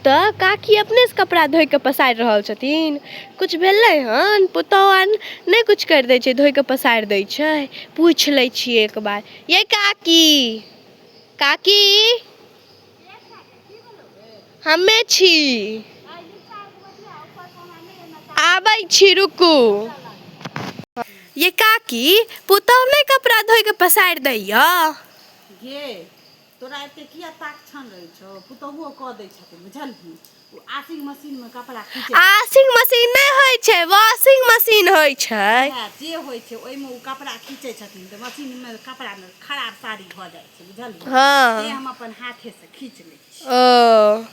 तो काकी अपने से कपड़ा धोइ के पसारि रहल छथिन। कुछ भेलै हन? पुतौआ नहीं कुछ कर दै छै, धोइ के पसारि दै छै। पूछ लै छियै एक बार। ये काकी, काकी हमे छी, आबै छी रुकू। ये काकी पुतौह नहीं कपड़ा धोइ के पसारि दैया? गे तोरा एते किया ताक छन रहे छौ? पुतहुओ क दै छथिन बुझलही। आशिंग मशीन में कपड़ा खींचे। आशिंग मशीन नहीं होय छै, वॉशिंग मशीन होय छै। जे होय छै ओइ में उ कपड़ा खींचे छथिन त मशीन में कपड़ा में खराब साड़ी भ जाय छै बुझलही। हाँ। से हम अपन हाथे से खींच लै छी। ओ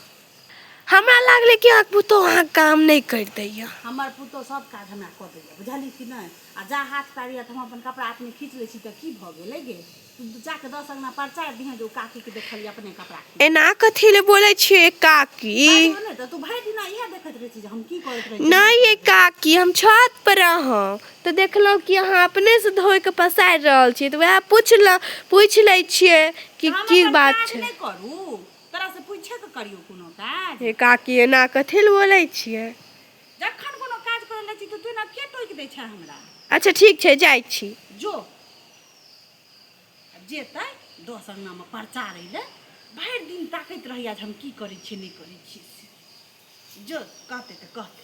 हमरा लागले कि अहाँ पुतौह अहाँ काम नहीं कर दैया। हमर पुतौह सब काज हमरा क दैया बुझलही कि नहीं। आ जा हाथ पारिया त हम अपन कपड़ा अपने खींच लै छी त की भ गेलै गे? तू जाके 10 अंगना प्रचार दिहे जे काकी के देखली अपने कपड़ा खींच। एना कथी ले बोलै छियै काकी? बाजो नै त तू भरि दिना इहे देखैत रहै छी जे हम की करैत रहै छी। नहीं ये काकी हम छत पर रहौं तो देखलौं कि अहाँ अपने से धोइ के पसारि रहल छी, त वएह पूछ लै छियै कि की बात छै। नहीं करू तोरा से पूछे के करियो कोनो काज। हे काकी एना कथी ले बोलै छियै? जखन कोनो काज करे लै छी त तू ना के टोकि दै छै हमरा। अच्छा ठीक छै, जाइ छी। जो जेतै 10 अंगना में प्रचार अइले भरि दिन ताकैत रहैया जे हम की करै छियै नहीं करै छियै से। जो कहतै त कहतै।